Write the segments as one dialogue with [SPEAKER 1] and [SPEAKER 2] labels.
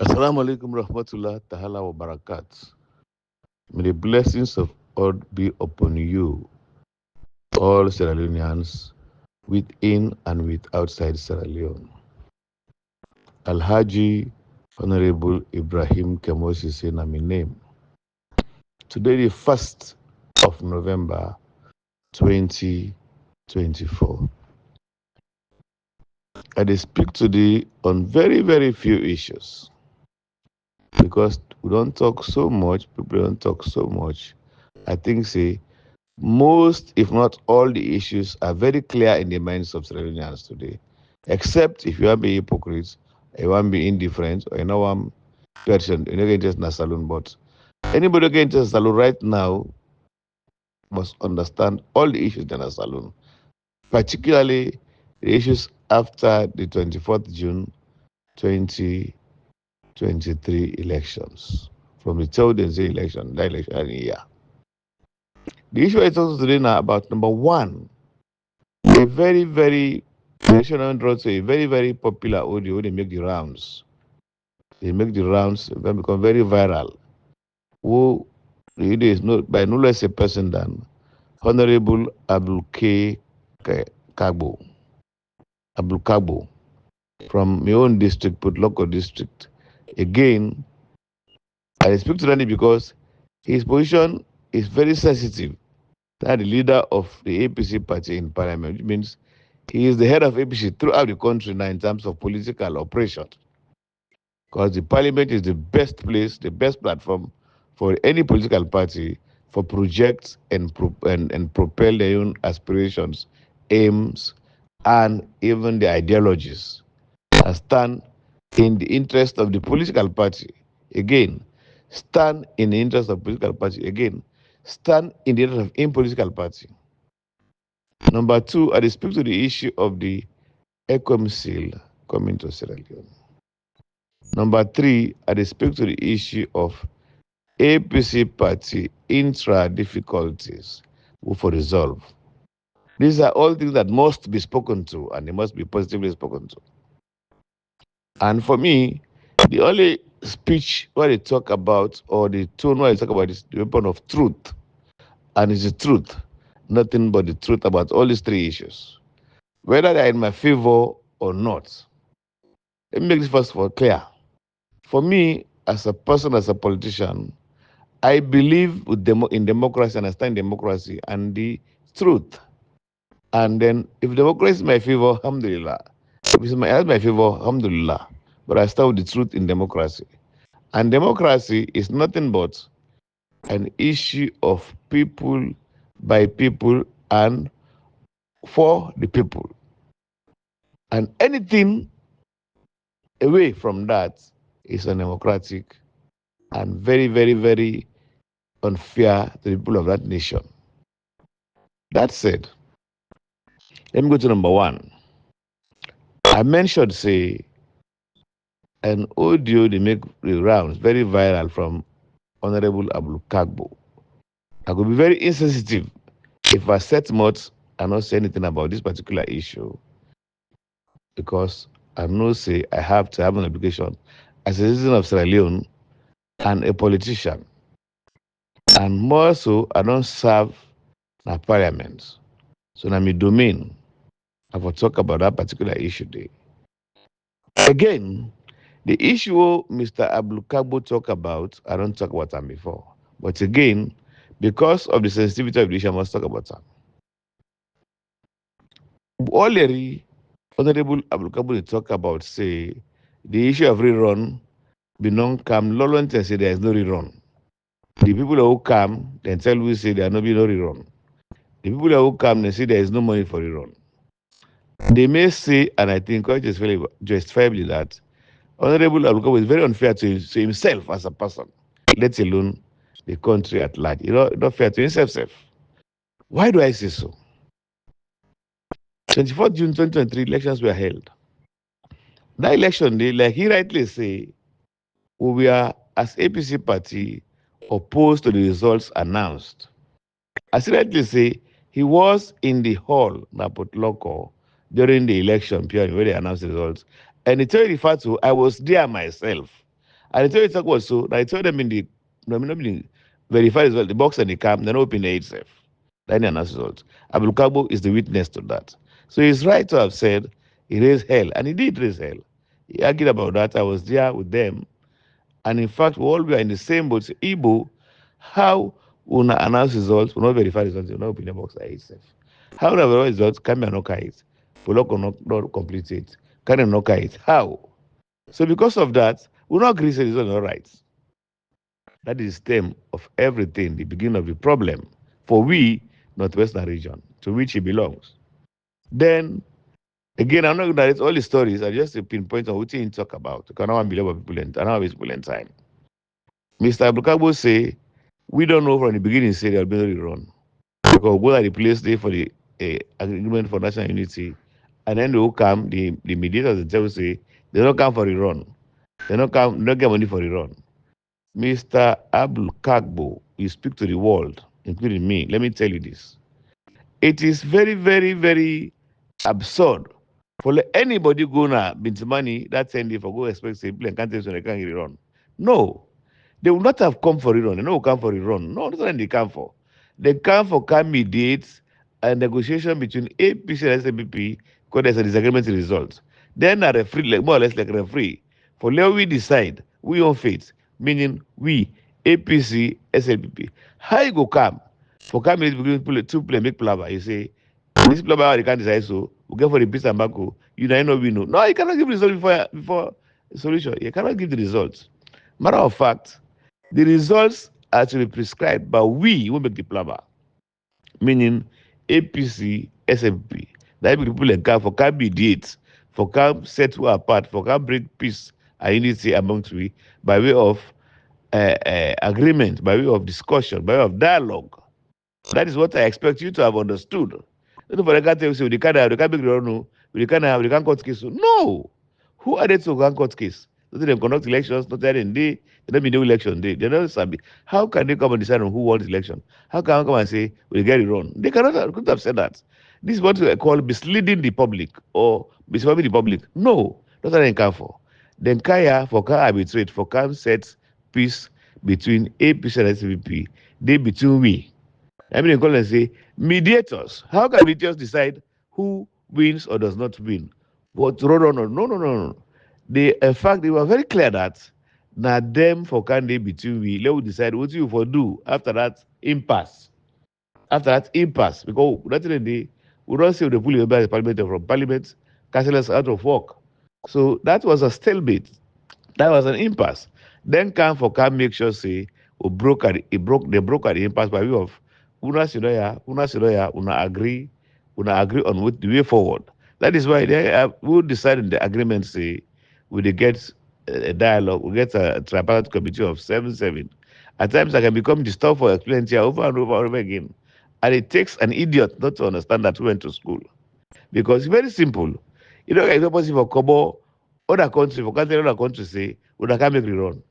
[SPEAKER 1] Assalamu alaikum rahmatullah ta'ala wa barakat. May the blessings of God be upon you, all Sierra Leoneans, within and with outside Sierra Leone. Alhaji Honorable Ibrahim Kemoh Sesay na my name. Today, the 1st of November 2024. I dey speak today on very, very few issues because we don't talk so much, people don't talk so much. I think, say, most, if not all, the issues are very clear in the minds of Sierra Leoneans today, except if you want to be hypocrite, you want to be indifferent, or you know one person, you know, get just in a saloon. But anybody getting into a saloon right now must understand all the issues in a saloon, particularly the issues after the 24th June 2023 elections, from the Children's election, that election year. The issue I talk today now about number one, a very, very national draw to a very, very popular audio. They make the rounds. They make the rounds, they become very viral. Who it is not by no less a person than Honorable Abdul K. Kagbo. Abdul Kagbo from my own district, put local district. Again, I speak to Randy because his position is very sensitive. That the leader of the APC party in parliament, which means he is the head of APC throughout the country now in terms of political operation. Because the parliament is the best place, the best platform for any political party for projects and propel their own aspirations, aims, and even their ideologies and stand in the interest of the political party. Again, stand in the interest of political party. Again, stand in the interest of in political party. Number two, I speak to the issue of the ECOM seal coming to Sierra Leone. Number three, I speak to the issue of APC party intra difficulties for resolve. These are all things that must be spoken to and they must be positively spoken to. And for me, the only speech where they talk about or the tone where they talk about is the weapon of truth. And it's the truth, nothing but the truth about all these three issues. Whether they're in my favor or not. Let me make this first of all clear. For me, as a person, as a politician, I believe in democracy and I stand in democracy and the truth. And then if democracy is my favor, alhamdulillah. If it's my favor, alhamdulillah. But I start with the truth in democracy. And democracy is nothing but an issue of people by people and for the people. And anything away from that is undemocratic and very, very, very unfair to the people of that nation. That said, let me go to number one. I mentioned, say, an audio they make the rounds very viral from Honorable Abdul Kagbo. I could be very insensitive if I set much and not say anything about this particular issue because I know, say, I have to have an obligation as a citizen of Sierra Leone and a politician. And more so, I don't serve na parliament. So na my domain. I will talk about that particular issue there. Again, the issue Mr. Abdul Kagbo talk about, I don't talk about them before. But again, because of the sensitivity of the issue, I must talk about them. Already, Honorable Abdul Kagbo talk about, say, the issue of rerun, be non-cam, Lolent and say there is no rerun. The people who come, then tell we say there are no be no rerun. The people who come, they say there is no money for rerun. They may say, and I think quite justifiably that Honorable Aluko is very unfair to himself as a person, let alone the country at large. Not fair to himself. Why do I say so? 24th June 2023 elections were held. That election day, like he rightly say, we were as APC party opposed to the results announced. As he rightly say, he was in the hall, Napot Loco, during the election period where they announced the results. And he told the fact to, I was there myself. And I tell you talk was so. I told them in the nominally verified as well, the box and the cam, then open the itself. Then announce results. Abdul is the witness to that. So he's right to have said he raised hell, and he did raise hell. He argued about that. I was there with them. And in fact, we all were in the same boat. So, Igbo, how una announce results, will not verify results, will not open the box itself. How una verify results, can be knock it. Polok will not complete it. Can you knock it? How? So because of that, we not agree say results are not right. That is the stem of everything, the beginning of the problem for we, Northwestern region, to which he belongs. Then again, I'm not going to narrate all the stories. I just pinpoint on what he talk about. Because I don't want people in, I don't have people in time. Mr. Abdulkabo say, we don't know from the beginning say there'll be no rerun. Because we are the place there for the agreement for national unity. And then they will come, the mediators they will say, they don't come for rerun. They don't get money for rerun. Mr. Abdul Kagbo, you speak to the world, including me. Let me tell you this. It is very, very, very absurd for anybody go now, bint money, that 10 day for go expect say, play and can't tell you they can't get it run. No, they will not have come for it run. They will come for it run. No, that's what they come for. They come for can mediate a negotiation between APC and SLPP because there's a disagreement in results. Then a referee, like more or less like a referee, for let we decide, we on faith, meaning we, APC, SLPP. How you go come? For come between two play, make plava. You say, this plava, they can't decide so. We go for the peace and backo. You know, we know. No, you cannot give result before solution. You cannot give the results. Matter of fact, the results are to be prescribed by we who make the plumber, meaning APC, SFP. That people like for can mediate, for can settle apart, for can bring peace and unity amongst we by way of agreement, by way of discussion, by way of dialogue. That is what I expect you to have understood. Not for the can't tell you, they can't make the no, they can't court case. No. Who are they to go and court case? Not them conduct elections, not that they don't be no election day. They don't sabi. How can they come and decide on who wants election? How can they come and say we get it wrong? They couldn't have said that. This is what we call misleading the public or misinforming the public. No, that's what they can for. Then Kaya for can arbitrate, for can set peace between APC and SVP. They between we. I mean, they call and say mediators. How can mediators decide who wins or does not win? What road on? No. They, in fact, they were very clear that now them for candidate between we, let we decide what you for do after that impasse. After that impasse, because that's the day we don't see the pull the parliament from parliament, casting us out of work. So that was a stalemate. That was an impasse. Then can make sure say we broke at they broke at the impasse by way of una agree on what the way forward. That is why they we decided the agreement say we dey get a dialogue, we get a tripartite committee of 7-7. At times I can become disturbed for explaining here over and over and over again. And it takes an idiot not to understand that we went to school. Because it's very simple. You know, it's not possible for Kobo, other country, for country, other country say, we can't make rerun.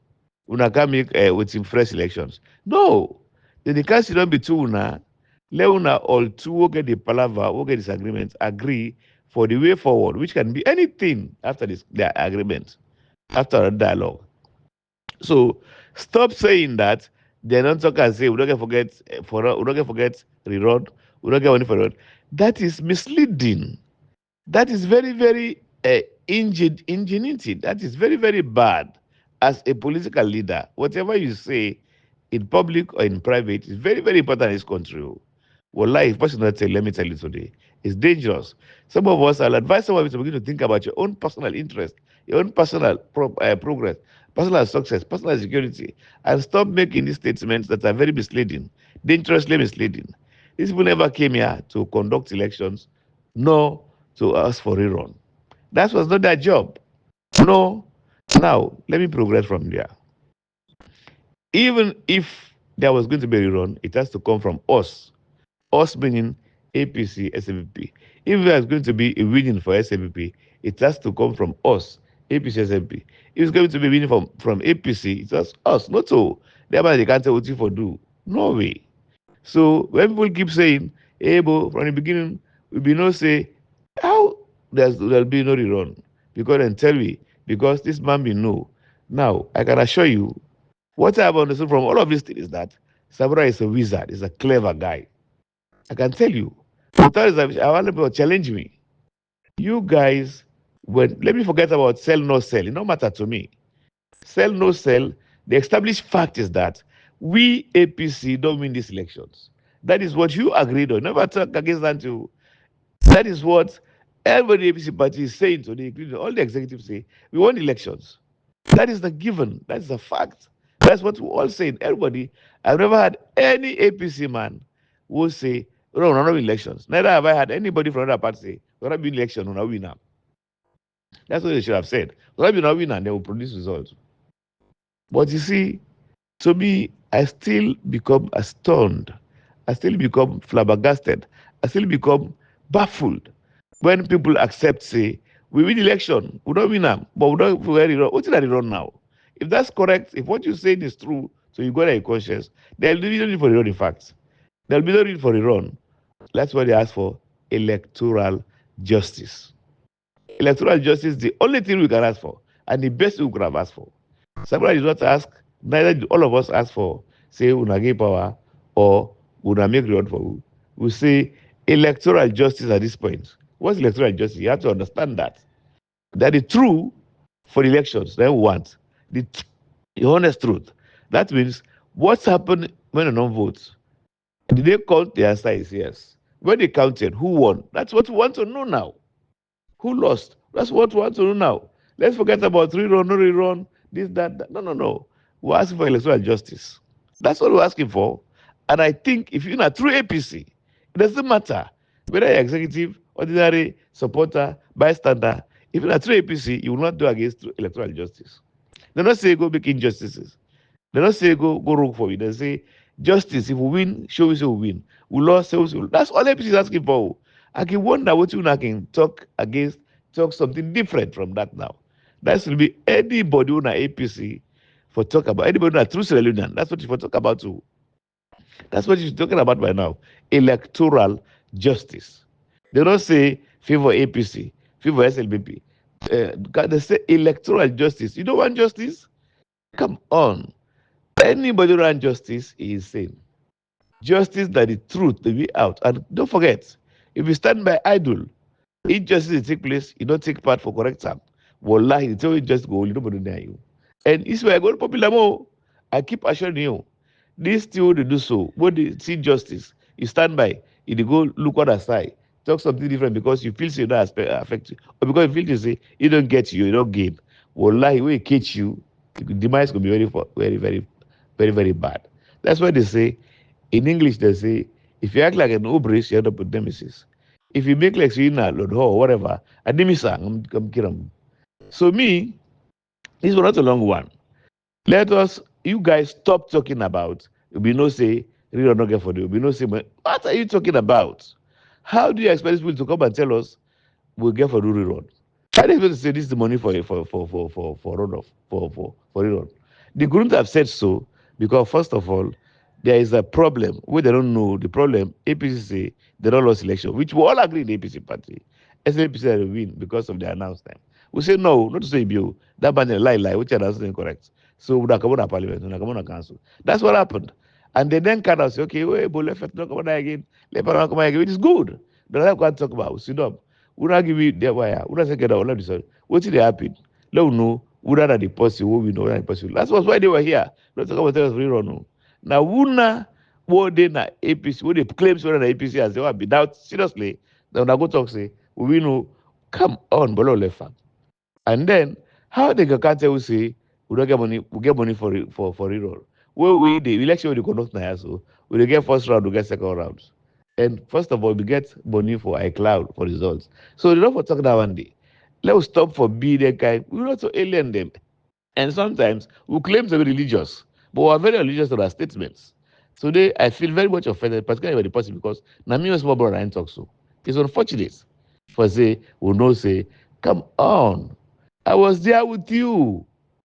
[SPEAKER 1] Una can make with fresh elections. No. Then the can't sit down between una, let una all two will get the palaver, will get disagreement, agree for the way forward, which can be anything after this their agreement, after a dialogue. So stop saying that. They're not talk and say we don't get forget we don't get forget rerun, we don't get money for rerun. That is misleading. That is very, very ingenuity. That is very, very bad as a political leader. Whatever you say in public or in private is very, very important in this country. Oh. Well, life, personally, let me tell you today, it's dangerous. Some of us, I'll advise some of you to begin to think about your own personal interest, your own personal progress, personal success, personal security, and stop making these statements that are very misleading, dangerously misleading. These people never came here to conduct elections, nor to ask for rerun. That was not their job. No. Now, let me progress from there. Even if there was going to be a rerun, it has to come from us. Us meaning APC, SLPP. If there's going to be a winning for SLPP, it has to come from us, APC, SLPP. If it's going to be winning from APC, it's us, not so. Thereby they can't tell what you for do. No way. So when people keep saying, hey, but from the beginning, we be no say, how there'll be no rerun? Because then tell me, because this man be know. Now, I can assure you, what I have understood from all of this thing is that Samura is a wizard, is a clever guy. I can tell you. Without his, I want people to challenge me. You guys, when let me forget about sell no sell. It no matter to me. Sell no sell. The established fact is that we APC don't win these elections. That is what you agreed on. Never talk against that too. That is what every APC party is saying today, including all the executives say. We want elections. That is the given. That is a fact. That's what we all saying. Everybody. I've never had any APC man who say, no, we're not elections. Neither have I had anybody from another party say, we're not doing election, we're not winner. That's what they should have said. We're not winner, and they will produce results. But you see, to me, I still become astounded. I still become flabbergasted. I still become baffled when people accept, say, we win election, we don't win them, but we don't very wrong. What did I run now? If that's correct, if what you're saying is true, so you got a conscience, there'll be no need for Iran, in fact. There'll be no need for Iran. That's what they ask for, electoral justice. Electoral justice is the only thing we can ask for, and the best we could have asked for. Somebody did not ask, neither did all of us ask for, say, una give power or una make reward for who. We say electoral justice at this point. What's electoral justice? You have to understand that. That is true for elections that we want. The, the honest truth. That means what's happened when a non votes? Did they count their size? Yes. When they counted, who won? That's what we want to know now. Who lost? That's what we want to know now. Let's forget about rerun, no rerun, this, that. No, no, no. We're asking for electoral justice. That's what we're asking for. And I think if you're not true APC, it doesn't matter whether you're executive, ordinary, supporter, bystander. If you're not true APC, you will not do against electoral justice. They don't say go make injustices. They don't say go wrong for you. They say justice. If we win, show we say we win. We lost, say we say we lose. That's all APC is asking for. I can wonder what you can talk against, talk something different from that now. That will be anybody on APC for talk about anybody on a true Sierra Leonean. That's what you for talk about too. That's what you're talking about right now. Electoral justice. They don't say favor APC, favor SLPP. They say electoral justice. You don't want justice? Come on. Anybody around justice is insane. Justice that the truth will be out. And don't forget, if you stand by idle, injustice will take place, you don't take part for correct time. Wallahi, the tell you just go, you nobody near you. And this way I go to popular more. I keep assuring you, this still they do so. When they see justice, you stand by, you dey go look other side, talk something different because you feel say that affect you, or because you feel to say you don't get you don't gain. Wallahi, when it catch you, the demise will be very bad. That's why they say in English they say if you act like an obris, you end up with nemesis. If you make like saying Lord Ho or whatever, a nemesis, I'm kidding. So me, this was not a long one. Let us, you guys, stop talking about. We no say real or not get for you. We no say what are you talking about? How do you expect people to come and tell us we'll get for the rerun? How do you expect to say this is the money for run off for rerun? The group have said so because first of all, there is a problem where they don't know the problem. APC say they don't lost election, which we all agree in the APC party. SLPC will win because of the announcement. We say no, not to say you that band lie, which are also incorrect. So we come on parliament, we come on council. That's what happened. And they then kind of say, okay, wait, but let's not come on again. Let me come again. It is good. The other can talk about. Sit up. We not give you the wire. We not say get out. Let me say, what did happen? Let us know. We not the policy. What we know the policy. That's why they were here. Not to come and tell us rerun. No. Now, Wuna, what they na APC, what they claim so na APC as they were be doubt seriously. Then I go talk say, we know, come on, below left. And then how they can tell we say we don't get money, we get money for reroll. Well, we the election we conduct now, so we get first round, we get second round. And first of all, we get money for iCloud for results. So they don't for talk that one day. Let's stop for be that guy. We not to alien them. And sometimes we claim to be religious, but we are very religious to our statements. Today, I feel very much offended, particularly by the person, because Nami was small brother and talk so. It's unfortunate for say, we know say, come on. I was there with you.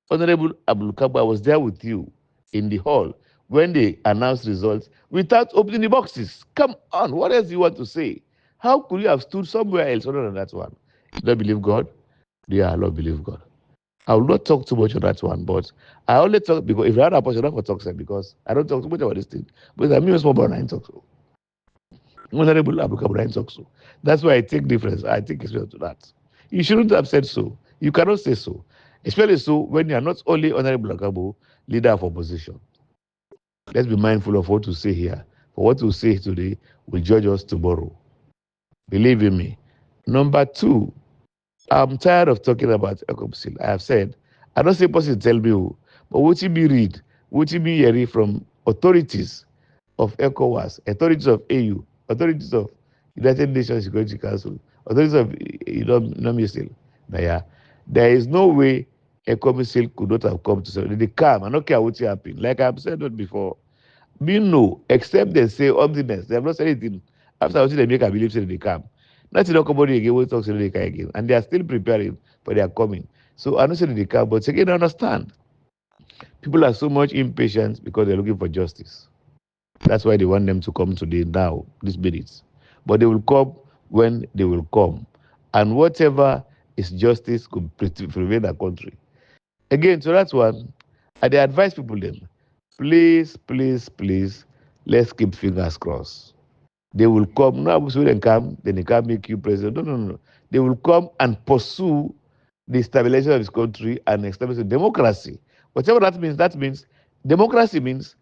[SPEAKER 1] Honorable Abdul Kaba, I was there with you in the hall when they announced results without opening the boxes. Come on, what else do you want to say? How could you have stood somewhere else other than that one? You don't believe God? Yeah, I don't believe God. I will not talk too much on that one, but I only talk because if I had a opportunity for talk, because I don't talk too much about this thing. But I mean, small brother, I talk so. Honorable Abu Kabir, I talk so. That's why I take difference. I take expression to that. You shouldn't have said so. You cannot say so, especially so when you are not only Honorable Akabu, leader of opposition. Let's be mindful of what to say here. For what to say today will judge us tomorrow. Believe in me. Number two, I'm tired of talking about ECOMSIL. I have said, I don't say person tell me who, but what you me read, what you me hear from authorities of ECOWAS, authorities of AU, authorities of United Nations Security Council, authorities of UNAMISIL. Now, yeah, there is no way ECOMSIL could not have come to say they come. I don't care what happened. Like I've said that before, me no, except they say obviousness. They have not said anything. After what they make, I believe say they come. Nothing not come again. We talk say they come again, and they are still preparing for their coming. So I don't say they come, but again, I understand. People are so much impatient because they're looking for justice. That's why they want them to come today now, these minutes. But they will come when they will come, and whatever is justice could prevail the country. Again, so that's one. I they advise people then, please, please, please, let's keep fingers crossed. They will come. No, so they come, then they can't make you president. No, no, no. They will come and pursue the stabilization of this country and establish a democracy. Whatever that means democracy means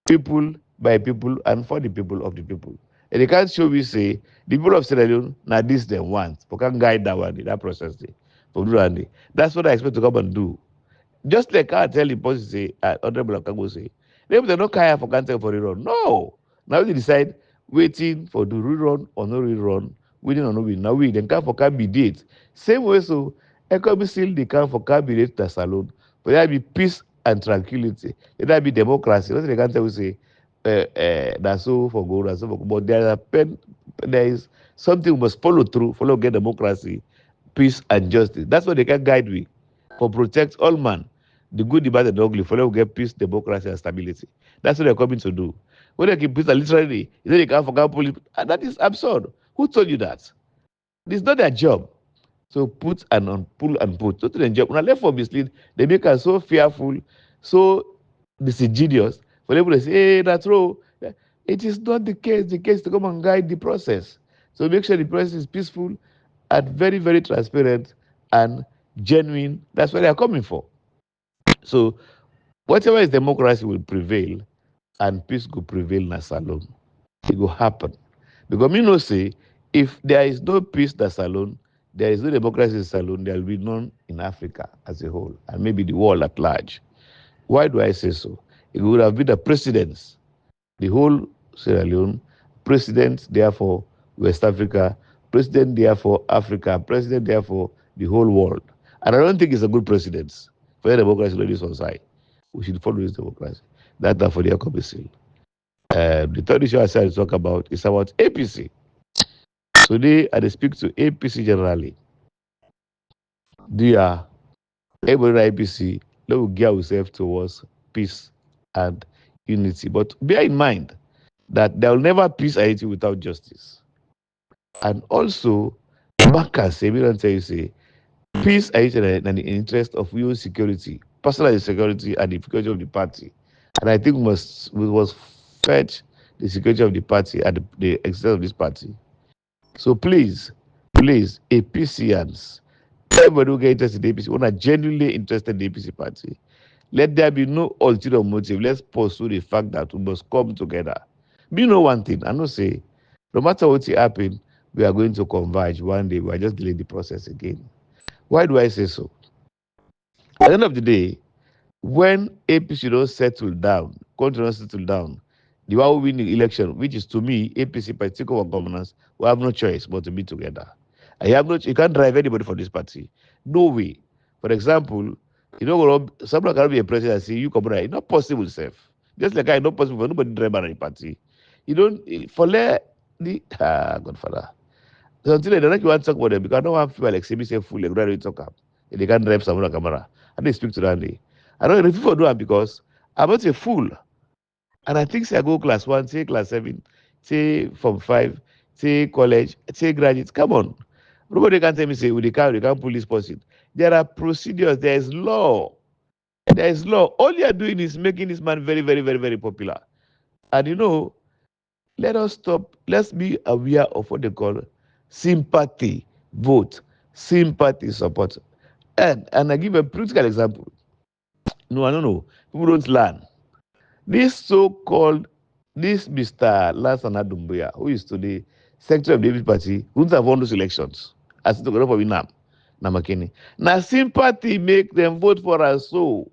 [SPEAKER 1] people by people and for the people of the people. And they can't show me say the people of Sierra Leone now this they want. We can guide that one, that process. That's what I expect to come and do. Just like I tell the boss say, Honorable Okago say, they don't care for cancel for rerun. No. Now they decide waiting for the rerun or no rerun, winning or no winning. Now we then can for can be date. Same way so economy still they can for can be date to salon. But there be peace and tranquility. There be democracy. That's what they can tell you say that's so for gold, that's so for gold. But there is something we must follow through, follow get democracy, peace and justice. That's what they can guide we for protect all man, the good, the bad, and the ugly, for them to get peace, democracy, and stability. That's what they're coming to do. When they keep peace, literally, they can't forget police. And that is absurd. Who told you that? It's not their job. So put and on, pull and put. Not their job. When I left for mislead, they make us so fearful, so disingenuous. For them to say, hey, that's wrong. It is not the case. The case to come and guide the process. So make sure the process is peaceful and very, very transparent and genuine. That's what they are coming for. So whatever is democracy will prevail and peace will prevail in a salon. It will happen. Because me no say if there is no peace in a salon, there is no democracy in salon, there will be none in Africa as a whole and maybe the world at large. Why do I say so? It would have been the presidents, the whole Sierra Leone, president therefore West Africa, president therefore Africa, president therefore the whole world. And I don't think it's a good precedence for the democracy on this one side. We should follow this democracy. That's for the commission. The third issue I said to talk about is about APC. Today, I speak to APC generally. Dear everybody APC, let us gear ourselves towards peace and unity. But bear in mind that there will never peace and unity without justice. And also, Marcus, say, we don't tell you, say, peace and unity in the interest of your security, personal security, and the security of the party. And I think we must fetch the security of the party and the extent of this party. So please, please, APCians, everybody who get interested in the APC, who are genuinely interested in the APC party, let there be no ulterior motive. Let's pursue the fact that we must come together. But you know one thing, I know say, no matter what will happen, we are going to converge one day. We are just delaying the process again. Why do I say so? At the end of the day, when APC don't settle down, country don't settle down, the one who win the election, which is to me, APC particular governance, will have no choice but to be together. I have no, you can't drive anybody for this party. No way. For example, you know, someone cannot be a president and say, you come right. It's not possible, self. Just like I not possible for nobody drive by the party. You don't, for the, Godfather. So until I don't want to talk about them because I don't want to feel like say me say full, like, really talk up. They can't drive Samura Kamara. And they speak to Randy. I don't know if people do it because I'm not a fool. And I think say I go class one, say class seven, say from five, say college, say graduate. Come on. Nobody can tell me say we can't pull this person. There are procedures. There is law. There is law. All you are doing is making this man very, very, very, very popular. And let us stop. Let's be aware of what they call sympathy vote, sympathy support. And I give a practical example. No, I don't know. People don't learn. This so-called this Mr. Lansana Dumbuya, who is today Secretary of the APC Party, who have won those elections as the governor for Winam, Namakini. Now sympathy make them vote for us. So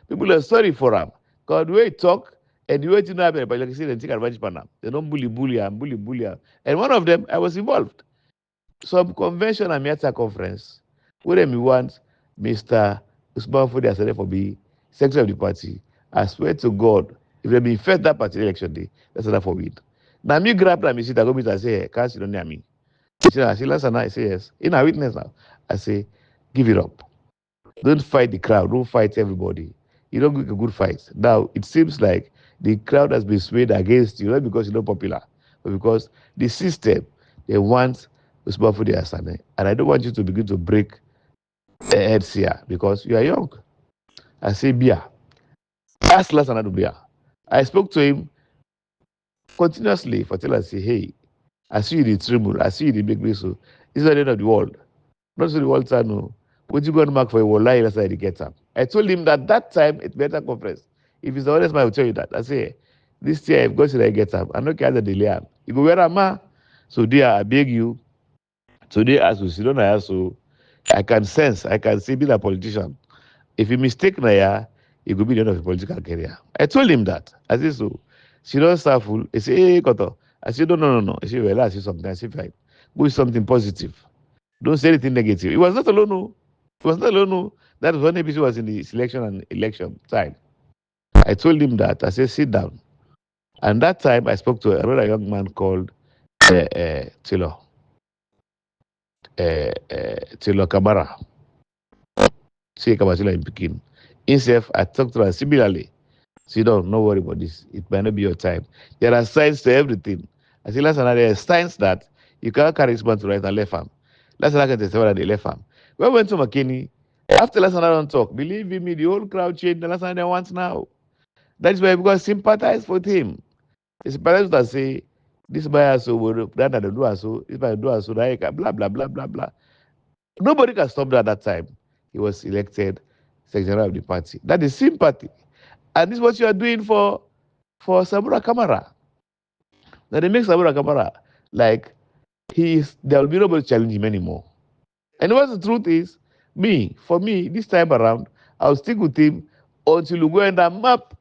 [SPEAKER 1] people are sorry for him. Because the way he talk and the way you know happen, but like I say, they take advantage of them. They don't bully him, bully him. And one of them, I was involved. Some convention and Miata conference, where we want Mr. Usman Fodi as for be secretary of the party. I swear to God, if they be first that party election day, that's enough for it. Now me grab that, me sit, I go meet and say, hey, can't you don't near me? She said, I say yes. In a witness now, I say, give it up. Don't fight the crowd. Don't fight everybody. You don't make a good fight. Now, it seems like the crowd has been swayed against you, not because you're not popular, but because the system, they want Usman Fudi Asane. And I don't want you to begin to break heads here because you are young. I say, Bia. Ask Lasana to Bia. I spoke to him continuously for telling us, say, hey, I see you in the tribune. I see you in the big place. So this is the end of the world. Not so the world time, no. What you going to mark for a wallahi last night get up. I told him that time it's better conference. If he's the honest man, I will tell you that. I say, this year if God said I get up, I'm not care the delay. You go where am I? So dear, I beg you, today as we sit down here, so I can sense, I can see being a politician. If you mistake Naya, it could be the end of your political career. I told him that. I said so. She don't start full. He said, hey, Koto. I said, no. He said, well, I see something. I said, fine. Go with something positive. Don't say anything negative. It was not alone, no. It was not alone, no. That was when APC was in the selection and election time. I told him that. I said, sit down. And that time, I spoke to another young man called Tilo Kamara. See Kamatila in Pekin. Himself, I talked to her similarly. So don't worry about this. It might not be your time. There are signs to everything. I say, last night, there are signs that you cannot carry this man to right and left arm. Last night, I can tell the left arm. When we went to McKinney, after last night, I don't talk. Believe me, the whole crowd changed. The last night, they want now. That is why because sympathize with him. They sympathize that say, this buyer so, that they do so, this buyer do so, blah, blah, blah, blah, blah. Nobody can stop that at that time. He was elected secretary of the party. That is sympathy. And this is what you are doing for Samura Kamara. Now they make Samura Kamara like there will be nobody challenge him anymore. And what the truth is, for me, this time around, I'll stick with him until we go in that map.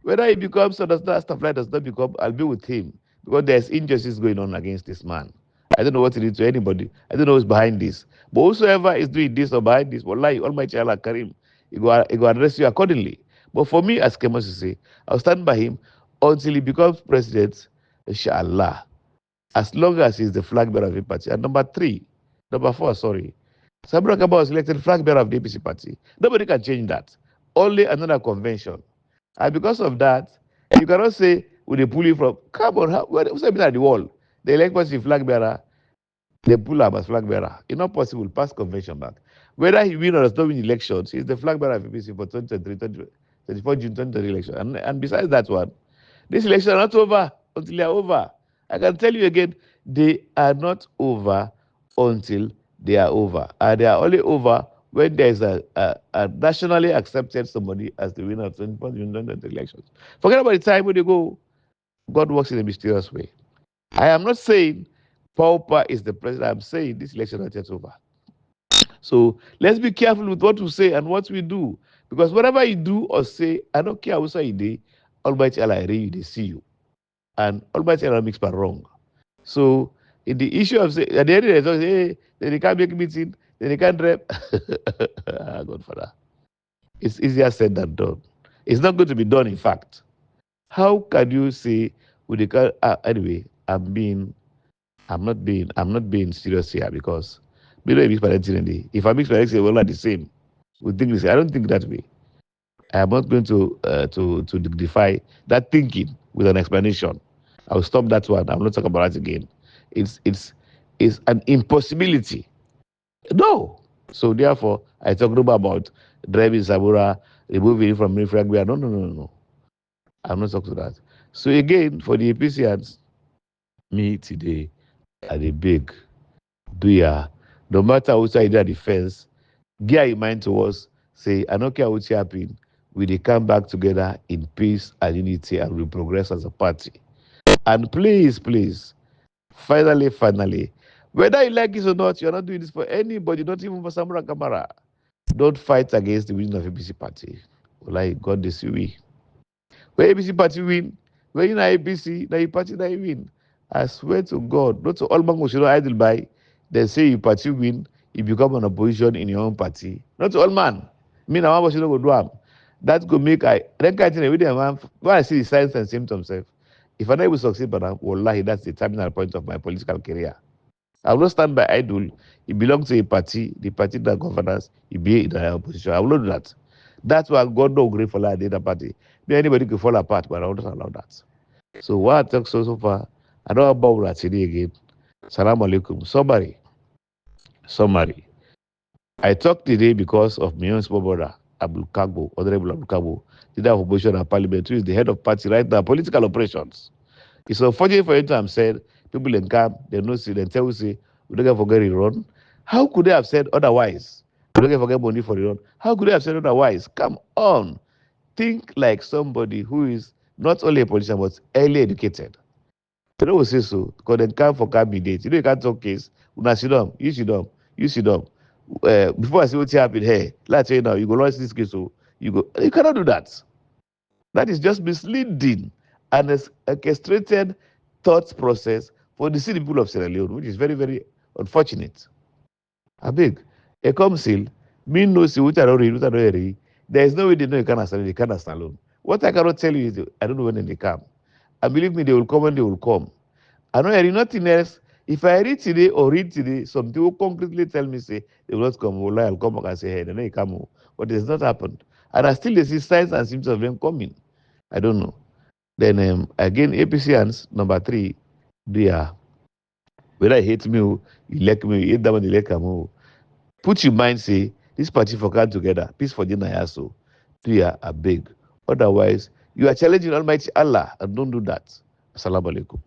[SPEAKER 1] Whether he becomes or does not, stuff like does not become, I'll be with him. Because there's injustice going on against this man. I don't know what to do to anybody. I don't know who's behind this. But whosoever is doing this or behind this, wallahi, Almighty Allah Karim, he go address you accordingly. But for me, as Kemoh say, I'll stand by him until he becomes president, inshallah. As long as he's the flag bearer of the party. And number four, sorry. Samura Kamara was elected flag bearer of the APC party. Nobody can change that. Only another convention. And because of that, you cannot say, will they pull you from, come on, who's at the wall? The elect party flag bearer, they pull him as flag bearer. It's not possible, pass convention back. Whether he win or does not win elections, he's the flag bearer of APC for 2023, 24 June 2023 election. And besides that one, this election are not over until they are over. I can tell you again, they are not over until they are over. And they are only over when there is a nationally accepted somebody as the winner of 24 June 2023 elections. Forget about the time when they go, God works in a mysterious way. I am not saying Pauper is the president. I'm saying this election is just over. So let's be careful with what we say and what we do. Because whatever you do or say, I don't care what you do, Almighty Allah, they see you. And Almighty Allah makes but wrong. So in the issue of say, at the end of the day, hey, they can't make meeting, they can't rep. Godfather. It's easier said than done. It's not going to be done, in fact. How can you say with the anyway, I'm not being serious here because if I mix my eggs, we're not the same. We think the same. I don't think that way. I am not going to dignify that thinking with an explanation. I'll stop that one. I'm not talking about that again. It's an impossibility. No, So therefore, I talked about driving Samura, removing it from military. No, no, no, no, no. I'm not talking to that. So again, for the APCans, me today, are the big, do ya, no matter which side of the fence, gear in mind to us, say, I don't care what happen, we dey come back together in peace and unity and we progress as a party. And please, please, finally, whether you like it or not, you're not doing this for anybody, not even for Samura Kamara. Don't fight against the winning of APC party. Like God this we. When APC party win, when you na APC, na your party na you win. I swear to God, not to all mango should not idle by. They say your party win, you become an opposition in your own party. Not to all man. Me na one should not go do am. That go make I then kind of with them when I see the signs and symptoms. If I never succeed, but wallahi, that's the terminal point of my political career. I will not stand by idle. He belongs to a party, the party that governs, he be in the opposition. I will not do that. That's why God no great for like the other party. Maybe anybody could fall apart, but I will not allow that. So what I talk so far, I don't about that today again. Salam alaikum. Summary. I talked today because of my own small brother, Abdul Kagbo, Honorable Abdul Kagbo, leader of opposition and parliament, who is the head of party right now, political operations. It's unfortunate for him to have said, people in camp, they know see, they tell you, say, we don't get forget it run. How could they have said otherwise? We don't get forget money for the run. How could they have said otherwise? Come on. Think like somebody who is not only a politician, but early educated. They don't say so, because they come for candidate. You know, you can't talk case. Una sit down, you sit down, you sit down. Before I say what's happened, hey, let's say now, you go launch this case, so you cannot do that. That is just misleading and a orchestrated thought process for the city people of Sierra Leone, which is very, very unfortunate. I beg. A council, me no see which I don't read, which I don't read. There is no way they know you can't stand, they can't stand alone. What I cannot tell you is I don't know when they come. And believe me, they will come when they will come. I don't hear nothing else. If I read today, some people concretely tell me, say, they will not come. Well, I'll come back and say, hey, they know you come. But it has not happened. And I still see signs and symptoms of them coming. I don't know. Then again, APCans, number 3, they are, whether you hate me, you like me, you hate that one, you like me. Put your mind, say, this party for come together, peace for dinner, so they are big. Otherwise, you are challenging Almighty Allah, and don't do that. Assalamu alaikum.